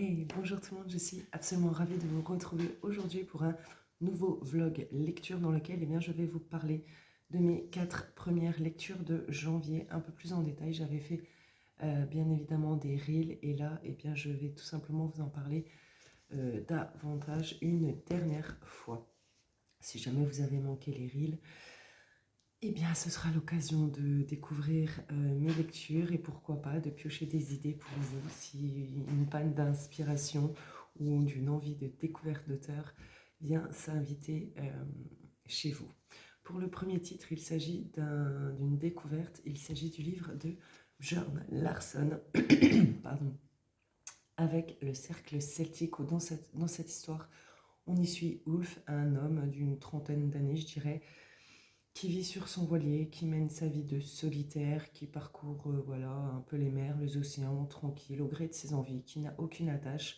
Hey, bonjour tout le monde, je suis absolument ravie de vous retrouver aujourd'hui pour un nouveau vlog lecture dans lequel je vais vous parler de mes 4 premières lectures de janvier un peu plus en détail. J'avais fait bien évidemment des reels et là je vais tout simplement vous en parler davantage une dernière fois. Si jamais vous avez manqué les reels, ce sera l'occasion de découvrir mes lectures et pourquoi pas de piocher des idées pour vous si une panne d'inspiration ou d'une envie de découverte d'auteur vient s'inviter chez vous. Pour le premier titre, il s'agit d'une découverte, il s'agit du livre de Björn Larsson, pardon, avec le cercle celtique où dans cette histoire, on y suit Ulf, un homme d'une trentaine d'années, je dirais, qui vit sur son voilier, qui mène sa vie de solitaire, qui parcourt un peu les mers, les océans, tranquille, au gré de ses envies, qui n'a aucune attache.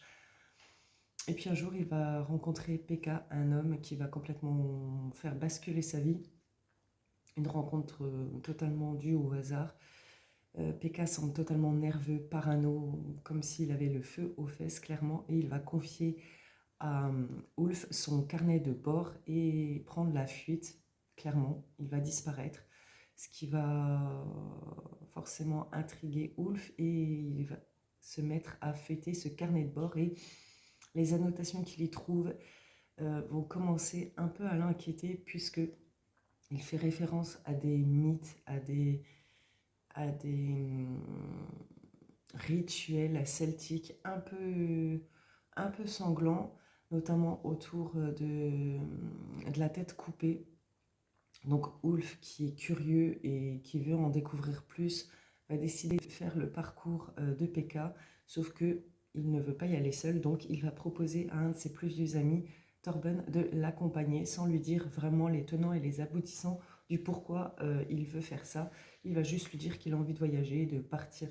Et puis un jour, il va rencontrer Pekka, un homme qui va complètement faire basculer sa vie. Une rencontre totalement due au hasard. Pekka semble totalement nerveux, parano, comme s'il avait le feu aux fesses, clairement, et il va confier à Ulf son carnet de bord et prendre la fuite. Clairement, il va disparaître, ce qui va forcément intriguer Ulf et il va se mettre à feuilleter ce carnet de bord et les annotations qu'il y trouve vont commencer un peu à l'inquiéter puisque il fait référence à des mythes, à des rituels celtiques un peu sanglants, notamment autour de la tête coupée. Donc Ulf, qui est curieux et qui veut en découvrir plus, va décider de faire le parcours de Pekka, sauf que il ne veut pas y aller seul, donc il va proposer à un de ses plus vieux amis, Torben, de l'accompagner sans lui dire vraiment les tenants et les aboutissants du pourquoi il veut faire ça. Il va juste lui dire qu'il a envie de voyager, de partir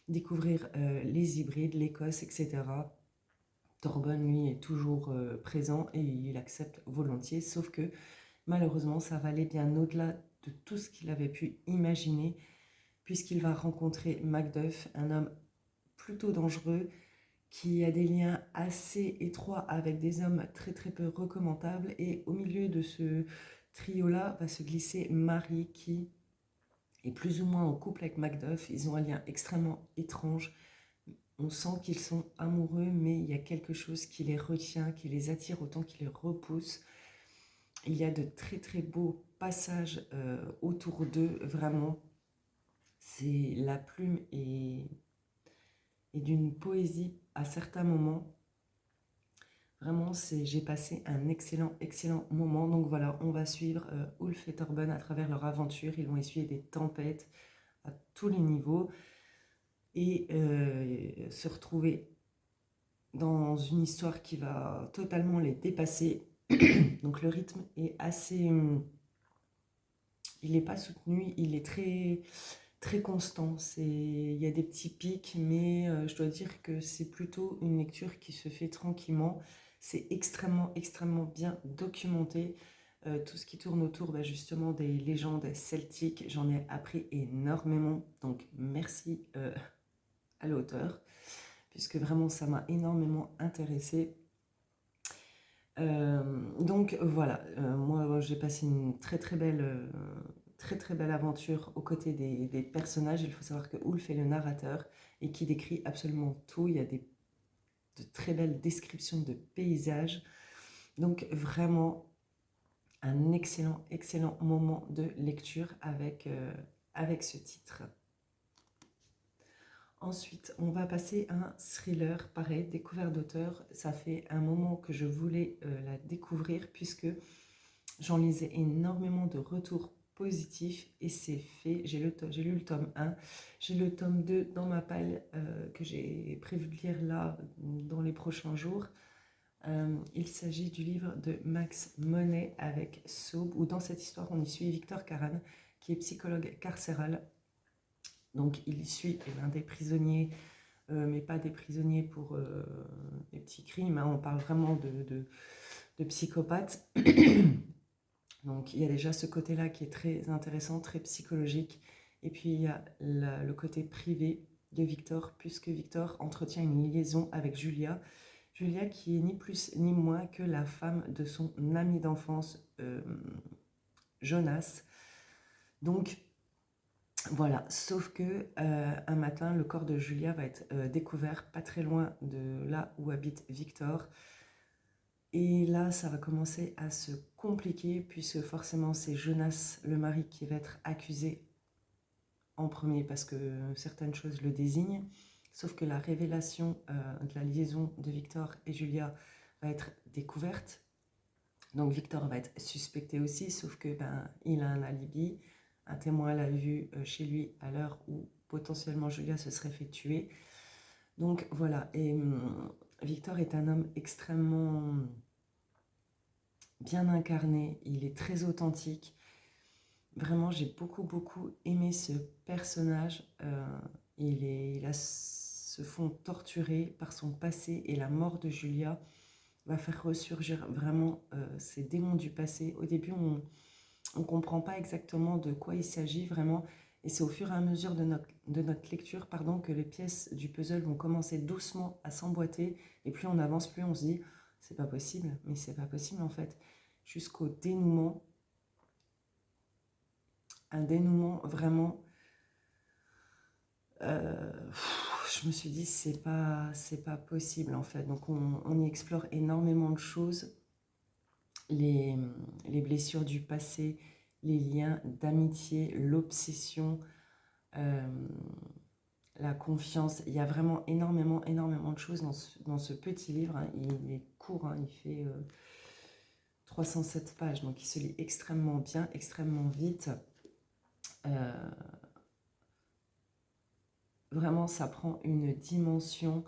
découvrir les hybrides, l'Écosse, etc. Torben, lui, est toujours présent et il accepte volontiers, sauf que malheureusement, ça va aller bien au-delà de tout ce qu'il avait pu imaginer, puisqu'il va rencontrer Macduff, un homme plutôt dangereux, qui a des liens assez étroits avec des hommes très très peu recommandables, et au milieu de ce trio-là va se glisser Marie, qui est plus ou moins en couple avec Macduff. Ils ont un lien extrêmement étrange. On sent qu'ils sont amoureux, mais il y a quelque chose qui les retient, qui les attire autant qu'il les repousse. Il y a de très très beaux passages autour d'eux, vraiment. C'est la plume et d'une poésie à certains moments. Vraiment, j'ai passé un excellent moment. Donc voilà, on va suivre Ulf et Torben à travers leur aventure. Ils vont essuyer des tempêtes à tous les niveaux et se retrouver dans une histoire qui va totalement les dépasser. Donc le rythme est assez... il n'est pas soutenu, il est très, très constant. Il y a des petits pics, mais je dois dire que c'est plutôt une lecture qui se fait tranquillement. C'est extrêmement bien documenté. Tout ce qui tourne autour justement des légendes celtiques, j'en ai appris énormément. Donc merci à l'auteur, puisque vraiment ça m'a énormément intéressée. Donc voilà, moi j'ai passé une très belle aventure aux côtés des personnages. Il faut savoir que Ulf est le narrateur et qui décrit absolument tout. Il y a de très belles descriptions de paysages. Donc vraiment un excellent moment de lecture avec ce titre. Ensuite, on va passer à un thriller, pareil, découverte d'auteur. Ça fait un moment que je voulais la découvrir puisque j'en lisais énormément de retours positifs et c'est fait. J'ai lu le tome 1, j'ai le tome 2 dans ma palle que j'ai prévu de lire là dans les prochains jours. Il s'agit du livre de Max Monet avec Saube, où dans cette histoire on y suit Victor Karan, qui est psychologue carcéral. Donc il suit l'un des prisonniers, mais pas des prisonniers pour des petits crimes, hein. On parle vraiment de psychopathes. Donc il y a déjà ce côté-là qui est très intéressant, très psychologique. Et puis il y a le côté privé de Victor, puisque Victor entretient une liaison avec Julia. Julia qui est ni plus ni moins que la femme de son ami d'enfance, Jonas. Donc voilà, sauf que un matin, le corps de Julia va être découvert pas très loin de là où habite Victor. Et là, ça va commencer à se compliquer, puisque forcément, c'est Jonas, le mari, qui va être accusé en premier, parce que certaines choses le désignent. Sauf que la révélation de la liaison de Victor et Julia va être découverte. Donc Victor va être suspecté aussi, sauf que il a un alibi. Un témoin l'a vu chez lui à l'heure où potentiellement Julia se serait fait tuer. Donc voilà, et Victor est un homme extrêmement bien incarné, il est très authentique. Vraiment, j'ai beaucoup aimé ce personnage. Il a se font torturer par son passé, et la mort de Julia va faire ressurgir vraiment ces démons du passé. Au début, on ne comprend pas exactement de quoi il s'agit vraiment, et c'est au fur et à mesure de notre lecture que les pièces du puzzle vont commencer doucement à s'emboîter, et plus on avance, plus on se dit c'est pas possible, mais c'est pas possible en fait, jusqu'au dénouement. Un dénouement vraiment, je me suis dit c'est pas possible en fait. Donc on y explore énormément de choses, les blessures du passé, les liens d'amitié, l'obsession, la confiance. Il y a vraiment énormément de choses dans ce petit livre, hein. Il est court, hein, il fait 307 pages, donc il se lit extrêmement bien, extrêmement vite. Vraiment, ça prend une dimension.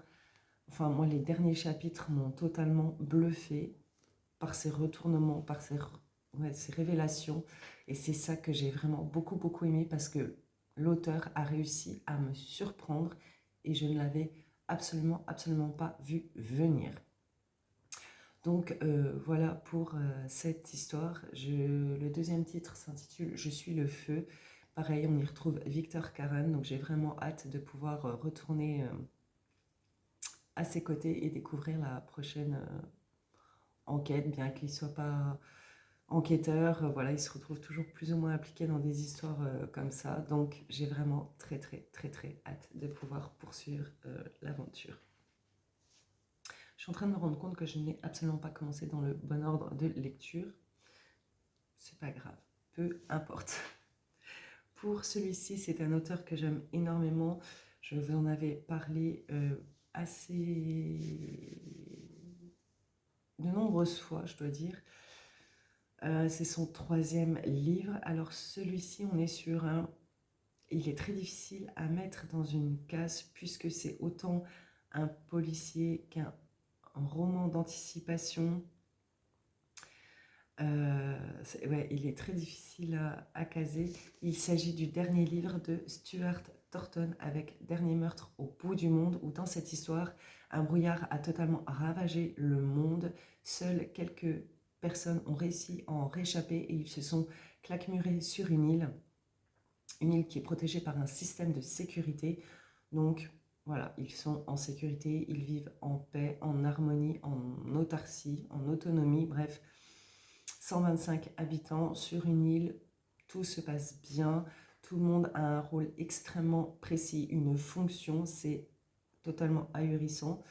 Enfin, moi, les derniers chapitres m'ont totalement bluffé par ces retournements, par ces révélations. Et c'est ça que j'ai vraiment beaucoup aimé, parce que l'auteur a réussi à me surprendre et je ne l'avais absolument pas vu venir. Donc voilà pour cette histoire. Le deuxième titre s'intitule « Je suis le feu ». Pareil, on y retrouve Victor Karan, donc j'ai vraiment hâte de pouvoir retourner à ses côtés et découvrir la prochaine enquête, bien qu'il ne soit pas enquêteur. Voilà, il se retrouve toujours plus ou moins impliqué dans des histoires comme ça. Donc j'ai vraiment très hâte de pouvoir poursuivre l'aventure. Je suis en train de me rendre compte que je n'ai absolument pas commencé dans le bon ordre de lecture. C'est pas grave, peu importe. Pour celui-ci, c'est un auteur que j'aime énormément. Je vous en avais parlé assez de nombreuses fois, je dois dire. C'est son 3e livre. Alors celui-ci, on est sur un... Il est très difficile à mettre dans une case, puisque c'est autant un policier qu'un roman d'anticipation. Il est très difficile à caser. Il s'agit du dernier livre de Stuart Thornton, avec Dernier meurtre au bout du monde, où dans cette histoire, un brouillard a totalement ravagé le monde. Seules quelques personnes ont réussi à en réchapper, et ils se sont claquemurés sur une île qui est protégée par un système de sécurité. Donc voilà, ils sont en sécurité, ils vivent en paix, en harmonie, en autarcie, en autonomie, bref. 125 habitants sur une île, tout se passe bien, tout le monde a un rôle extrêmement précis, une fonction, c'est totalement ahurissant.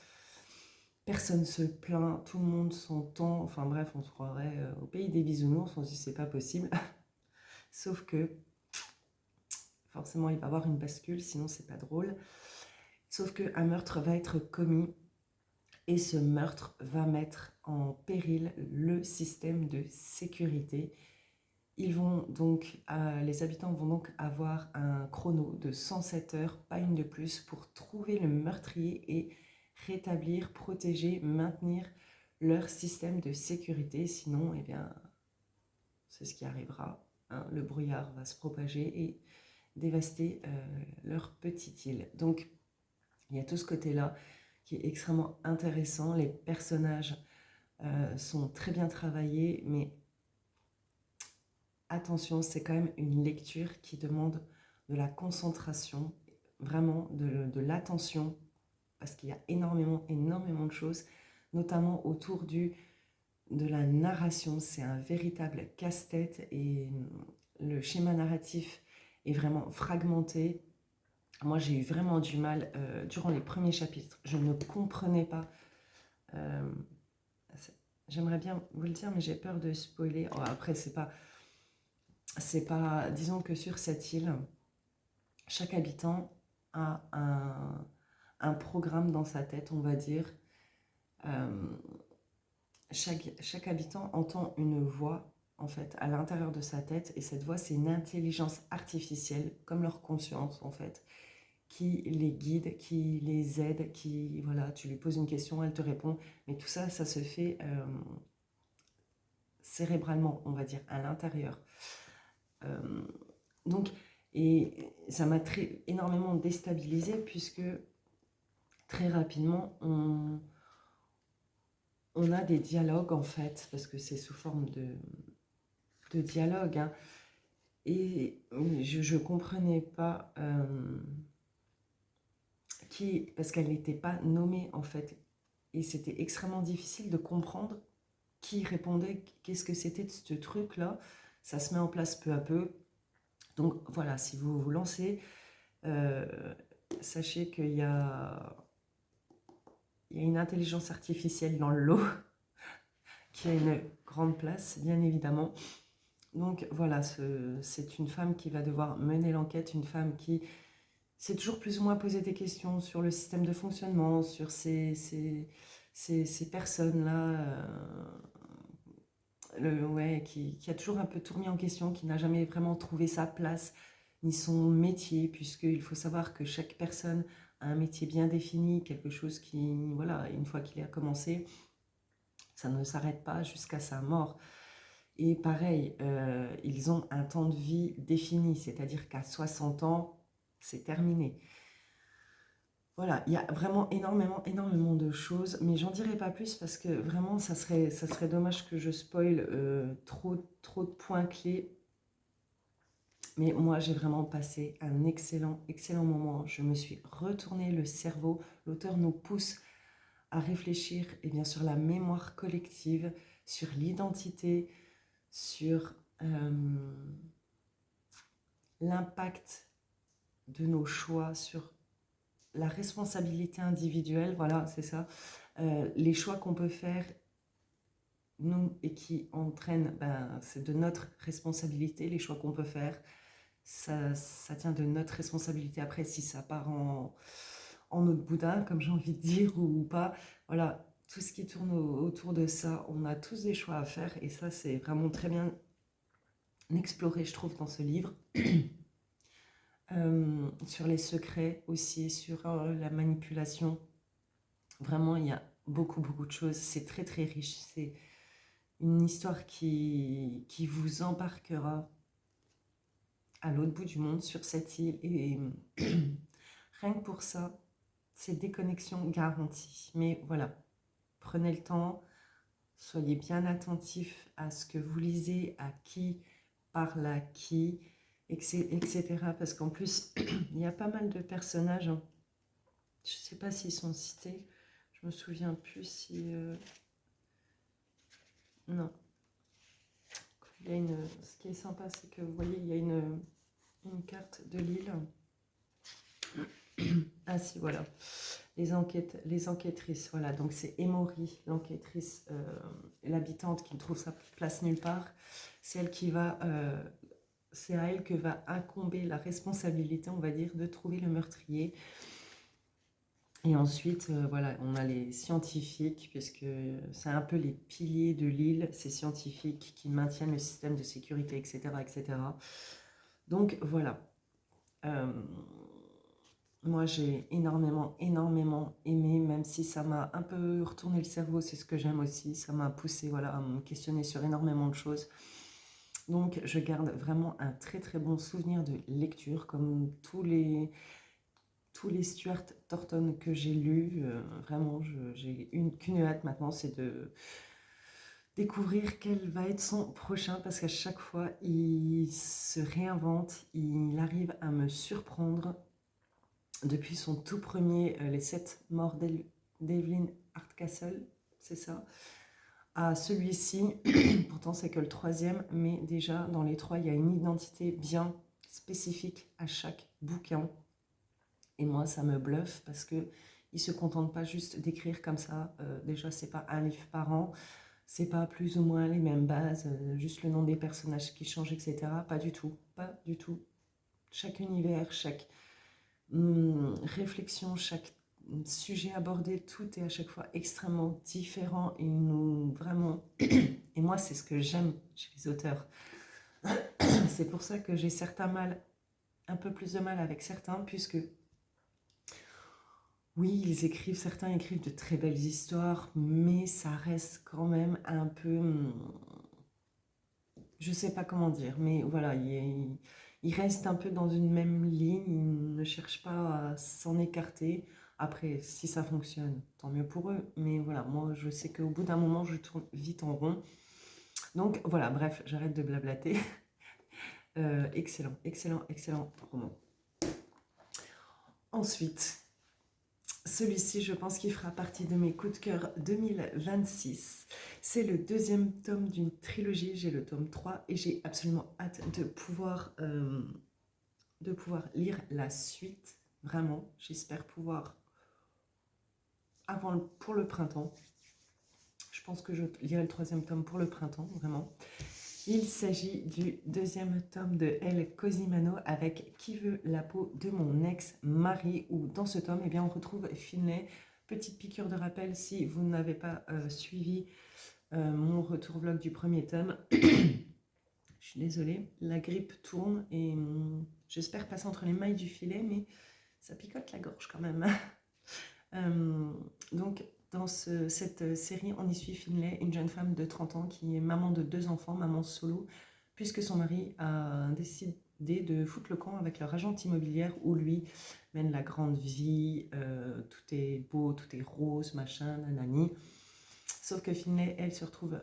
Personne se plaint, tout le monde s'entend, enfin bref, on se croirait au pays des bisounours, on se dit c'est pas possible. Sauf que, forcément, il va y avoir une bascule, sinon c'est pas drôle. Sauf qu'un meurtre va être commis, et ce meurtre va mettre en péril le système de sécurité. Les habitants vont donc avoir un chrono de 107 heures, pas une de plus, pour trouver le meurtrier et rétablir, protéger, maintenir leur système de sécurité. Sinon, eh bien, c'est ce qui arrivera, hein. Le brouillard va se propager et dévaster leur petite île. Donc, il y a tout ce côté-là qui est extrêmement intéressant. Les personnages sont très bien travaillés, mais attention, c'est quand même une lecture qui demande de la concentration. vraiment de l'attention, parce qu'il y a énormément, énormément de choses, notamment autour de la narration. C'est un véritable casse-tête et le schéma narratif est vraiment fragmenté. Moi, j'ai eu vraiment du mal durant les premiers chapitres. Je ne comprenais pas. euh, J'aimerais bien vous le dire, mais j'ai peur de spoiler. Oh, après, c'est pas. Disons que sur cette île, chaque habitant a un programme dans sa tête, on va dire. Euh, chaque habitant entend une voix, en fait, à l'intérieur de sa tête, et cette voix, c'est une intelligence artificielle, comme leur conscience, en fait, qui les guide, qui les aide, qui, voilà, tu lui poses une question, elle te répond, mais tout ça, ça se fait cérébralement, on va dire, à l'intérieur. Euh, donc, et ça m'a énormément déstabilisée, puisque très rapidement, on a des dialogues, en fait, parce que c'est sous forme de dialogue, hein, et je ne comprenais pas parce qu'elle n'était pas nommée, en fait, et c'était extrêmement difficile de comprendre qui répondait, qu'est-ce que c'était de ce truc-là. Ça se met en place peu à peu. Donc voilà, si vous vous lancez, euh, sachez qu'il y a une intelligence artificielle dans le lot qui a une grande place, bien évidemment. Donc voilà, c'est une femme qui va devoir mener l'enquête, une femme qui s'est toujours plus ou moins posé des questions sur le système de fonctionnement, sur ces personnes-là, ouais, qui a toujours un peu tout remis en question, qui n'a jamais vraiment trouvé sa place, ni son métier, puisqu'il faut savoir que chaque personne a un métier bien défini, quelque chose qui, voilà, une fois qu'il a commencé, ça ne s'arrête pas jusqu'à sa mort. Et pareil, ils ont un temps de vie défini, c'est-à-dire qu'à 60 ans, c'est terminé. Voilà, il y a vraiment énormément, énormément de choses, mais j'en dirai pas plus parce que vraiment, ça serait dommage que je spoil trop, trop de points clés. Mais moi, j'ai vraiment passé un excellent, excellent moment. Je me suis retourné le cerveau. L'auteur nous pousse à réfléchir, et bien sur la mémoire collective, sur l'identité, sur l'impact de nos choix, sur la responsabilité individuelle, voilà, c'est ça. Les choix qu'on peut faire, nous, et qui entraînent, ben, c'est de notre responsabilité, les choix qu'on peut faire. Ça tient de notre responsabilité après, si ça part en autre boudin, comme j'ai envie de dire, ou pas. Voilà, tout ce qui tourne autour de ça, on a tous des choix à faire, et ça, c'est vraiment très bien exploré, je trouve, dans ce livre. Sur les secrets aussi, sur la manipulation. Vraiment, il y a beaucoup, beaucoup de choses. C'est très, très riche. C'est une histoire qui vous embarquera à l'autre bout du monde, sur cette île. Et rien que pour ça, c'est déconnexion garantie. Mais voilà, prenez le temps, soyez bien attentifs à ce que vous lisez, à qui parle à qui, etc. Parce qu'en plus, il y a pas mal de personnages, hein. Je ne sais pas s'ils sont cités. Je me souviens plus si... Non. Ce qui est sympa, c'est que vous voyez, il y a une carte de l'île. Ah si, voilà. Les enquêtrices, voilà. Donc c'est Emory, l'enquêtrice, l'habitante qui ne trouve sa place nulle part. C'est elle qui va... c'est à elle que va incomber la responsabilité, on va dire, de trouver le meurtrier. Et ensuite, voilà, on a les scientifiques, puisque c'est un peu les piliers de l'île, ces scientifiques qui maintiennent le système de sécurité, etc. etc. Donc voilà. Moi, j'ai énormément, énormément aimé, même si ça m'a un peu retourné le cerveau, c'est ce que j'aime aussi. Ça m'a poussé, voilà, à me questionner sur énormément de choses. Donc, je garde vraiment un très, très bon souvenir de lecture, comme tous les Stuart Thornton que j'ai lus. Vraiment, j'ai qu'une hâte maintenant, c'est de découvrir quel va être son prochain, parce qu'à chaque fois, il se réinvente, il arrive à me surprendre. depuis son tout premier Les 7 morts d'Evelyn Hardcastle, c'est ça, à celui-ci. Pourtant c'est que le troisième, mais déjà dans les trois il y a une identité bien spécifique à chaque bouquin, et moi ça me bluffe parce que il se contente pas juste d'écrire comme ça. Déjà c'est pas un livre par an, c'est pas plus ou moins les mêmes bases, juste le nom des personnages qui changent, etc. Pas du tout, pas du tout. Chaque univers, chaque réflexion, chaque sujet abordé, tout est à chaque fois extrêmement différent et nous vraiment. Et moi, c'est ce que j'aime chez les auteurs. C'est pour ça que j'ai un peu plus de mal avec certains, puisque oui, certains écrivent de très belles histoires, mais ça reste quand même un peu, je sais pas comment dire, mais voilà, il reste un peu dans une même ligne, il ne cherche pas à s'en écarter. Après, si ça fonctionne, tant mieux pour eux, mais voilà, moi je sais qu'au bout d'un moment, je tourne vite en rond. Donc voilà, bref, j'arrête de blablater. Excellent, excellent, excellent roman. Ensuite, celui-ci, je pense qu'il fera partie de mes coups de cœur 2026. C'est le deuxième tome d'une trilogie, j'ai le tome 3 et j'ai absolument hâte de pouvoir lire la suite. Vraiment, j'espère pouvoir pour le printemps. Je pense que je lirai le troisième tome pour le printemps, vraiment. Il s'agit du deuxième tome de El Cosimano avec Qui veut la peau de mon ex-mari, où dans ce tome, eh bien, on retrouve Finlay. Petite piqûre de rappel si vous n'avez pas suivi mon retour vlog du premier tome. Je suis désolée, la grippe tourne et j'espère passer entre les mailles du filet, mais ça picote la gorge quand même. Donc, dans cette série, on y suit Finlay, une jeune femme de 30 ans qui est maman de 2 enfants, maman solo, puisque son mari a décidé de foutre le camp avec leur agente immobilière où lui mène la grande vie, tout est beau, tout est rose, machin, nanani. Sauf que Finlay, elle se retrouve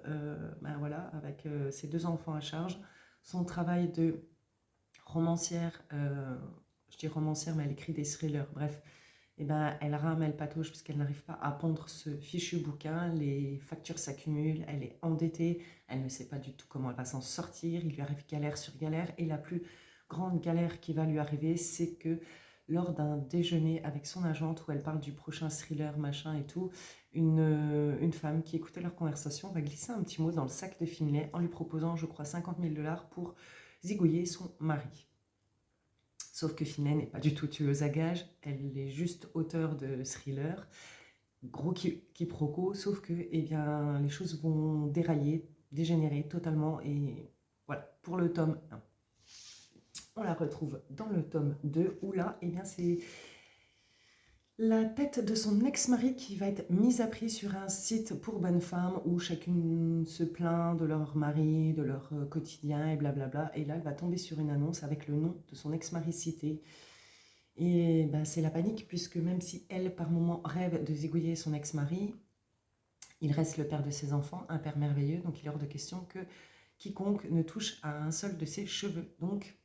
voilà, avec ses 2 enfants à charge, son travail de romancière, je dis romancière, mais elle écrit des thrillers, bref. Et ben, elle rame, elle patauge parce qu'elle n'arrive pas à pondre ce fichu bouquin, les factures s'accumulent, elle est endettée, elle ne sait pas du tout comment elle va s'en sortir, il lui arrive galère sur galère, et la plus grande galère qui va lui arriver, c'est que lors d'un déjeuner avec son agente où elle parle du prochain thriller, machin et tout, une femme qui écoutait leur conversation va glisser un petit mot dans le sac de Finlay en lui proposant, je crois, 50 000 $ pour zigouiller son mari. Sauf que Finlay n'est pas du tout tueuse à gages, elle est juste auteure de thriller, gros quiproquo, sauf que eh bien, les choses vont dérailler, dégénérer totalement, et voilà, pour le tome 1. On la retrouve dans le tome 2, où là, eh bien, c'est la tête de son ex-mari qui va être mise à prix sur un site pour bonnes femmes où chacune se plaint de leur mari, de leur quotidien et blablabla. Et là, elle va tomber sur une annonce avec le nom de son ex-mari cité. Et ben, c'est la panique, puisque même si elle, par moment, rêve de zigouiller son ex-mari, il reste le père de ses enfants, un père merveilleux, donc il est hors de question que quiconque ne touche à un seul de ses cheveux. Donc,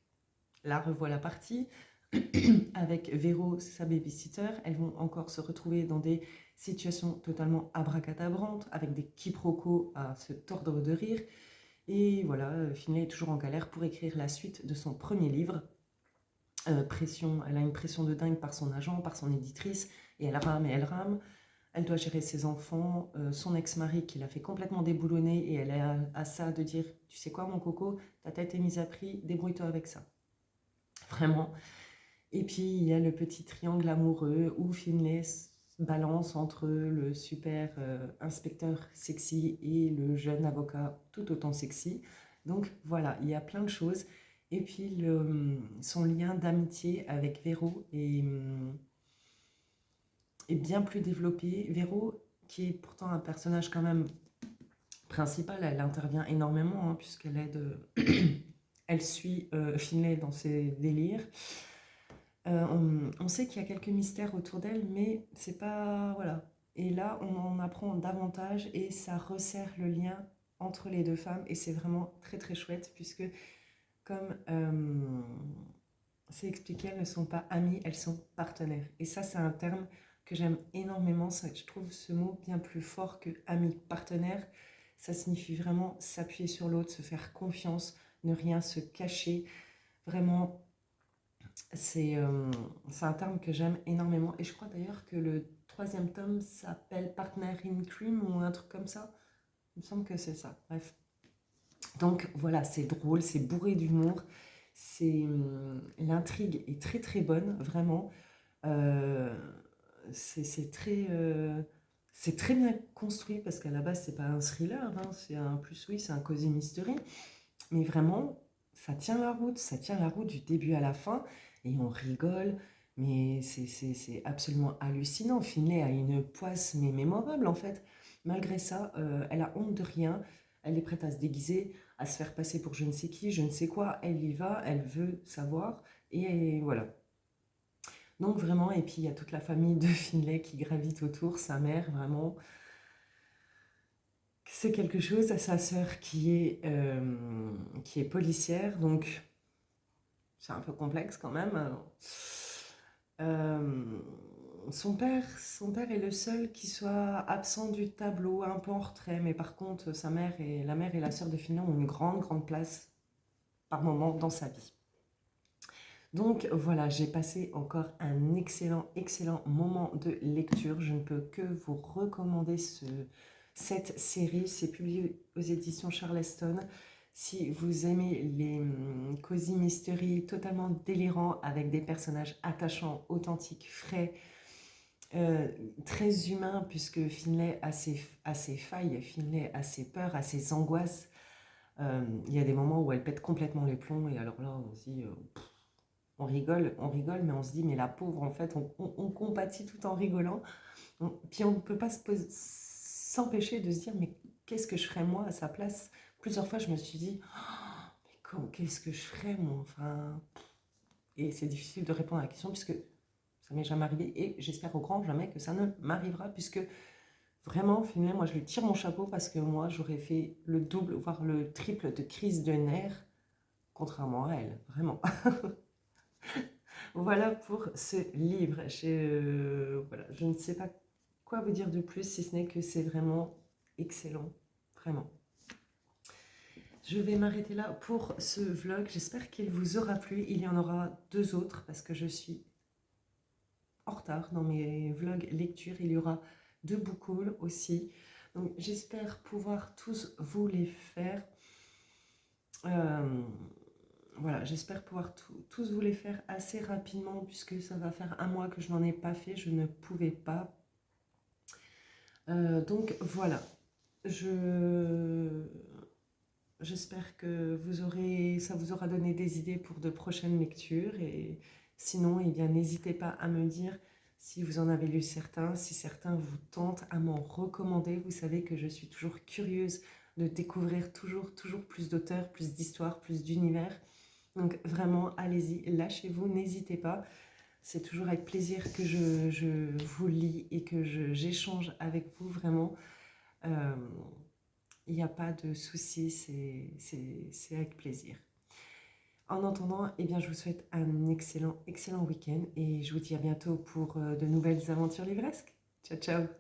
là, revoilà partie. Avec Véro, sa babysitter, elles vont encore se retrouver dans des situations totalement abracadabrantes, avec des quiproquos à se tordre de rire. Et voilà, Finlay est toujours en galère pour écrire la suite de son premier livre. Elle a une pression de dingue par son agent, par son éditrice, et elle rame et elle rame. Elle doit gérer ses enfants, son ex-mari qui l'a fait complètement déboulonner, et elle est à ça de dire, tu sais quoi mon coco, ta tête est mise à prix, débrouille-toi avec ça. Vraiment. Et puis, il y a le petit triangle amoureux où Finlay balance entre le super inspecteur sexy et le jeune avocat tout autant sexy. Donc voilà, il y a plein de choses. Et puis, son lien d'amitié avec Véro est bien plus développé. Véro, qui est pourtant un personnage quand même principal, elle intervient énormément, hein, puisqu'elle aide, elle suit Finlay dans ses délires. On sait qu'il y a quelques mystères autour d'elle, mais c'est pas... Voilà. Et là, on en apprend davantage et ça resserre le lien entre les deux femmes. Et c'est vraiment très très chouette, puisque comme c'est expliqué, elles ne sont pas amies, elles sont partenaires. Et ça, c'est un terme que j'aime énormément. Je trouve ce mot bien plus fort que ami, partenaire. Ça signifie vraiment s'appuyer sur l'autre, se faire confiance, ne rien se cacher. Vraiment, c'est un terme que j'aime énormément. Et je crois d'ailleurs que le troisième tome s'appelle Partner in Crime ou un truc comme ça. Il me semble que c'est ça. Bref. Donc voilà, c'est drôle, c'est bourré d'humour. L'intrigue est très très bonne, vraiment. Euh, c'est c'est très bien construit parce qu'à la base, c'est pas un thriller, hein, oui, c'est un cozy mystery. Mais vraiment, ça tient la route du début à la fin et on rigole. Mais c'est absolument hallucinant. Finlay a une poisse mais mémorable en fait. Malgré ça, elle a honte de rien. Elle est prête à se déguiser, à se faire passer pour je ne sais qui, je ne sais quoi. Elle y va, elle veut savoir. Et voilà. Donc vraiment, et puis il y a toute la famille de Finlay qui gravite autour, sa mère, vraiment, c'est quelque chose, à sa sœur qui est policière, donc c'est un peu complexe quand même. Euh, son père est le seul qui soit absent du tableau, un peu en retrait, mais par contre, la mère et la sœur de Finlay ont une grande, grande place par moment dans sa vie. Donc voilà, j'ai passé encore un excellent, excellent moment de lecture. Je ne peux que vous recommander cette série. C'est publié aux éditions Charleston. Si vous aimez les cozy mystery totalement délirants avec des personnages attachants, authentiques, frais, très humains, puisque Finlay a ses failles, Finlay a ses peurs, a ses angoisses. Il y a des moments où elle pète complètement les plombs et alors là, on se dit... on rigole, mais on se dit, mais la pauvre, en fait, on compatit tout en rigolant. Puis on ne peut pas s'empêcher de se dire, mais qu'est-ce que je ferais moi à sa place? Plusieurs fois, je me suis dit, oh, mais qu'est-ce que je ferais moi? Enfin, et c'est difficile de répondre à la question puisque ça m'est jamais arrivé et j'espère au grand jamais que ça ne m'arrivera puisque vraiment, finalement, moi je lui tire mon chapeau parce que moi j'aurais fait le double, voire le triple de crise de nerfs, contrairement à elle, vraiment. Voilà pour ce livre. Voilà, je ne sais pas quoi vous dire de plus, si ce n'est que c'est vraiment excellent. Vraiment. Je vais m'arrêter là pour ce vlog. J'espère qu'il vous aura plu. Il y en aura 2 autres parce que je suis en retard dans mes vlogs lecture. Il y aura 2 book hauls aussi. Donc j'espère pouvoir tous vous les faire. Euh, Voilà, j'espère pouvoir tous vous les faire assez rapidement puisque ça va faire un mois que je n'en ai pas fait, je ne pouvais pas. Donc voilà, j'espère que ça vous aura donné des idées pour de prochaines lectures et sinon, eh bien, n'hésitez pas à me dire si vous en avez lu certains, si certains vous tentent à m'en recommander. Vous savez que je suis toujours curieuse de découvrir toujours plus d'auteurs, plus d'histoires, plus d'univers. Donc vraiment, allez-y, lâchez-vous, n'hésitez pas. C'est toujours avec plaisir que je vous lis et que j'échange avec vous, vraiment. Il n'y a pas de souci, c'est avec plaisir. En attendant, eh bien, je vous souhaite un excellent, excellent week-end et je vous dis à bientôt pour de nouvelles aventures livresques. Ciao, ciao!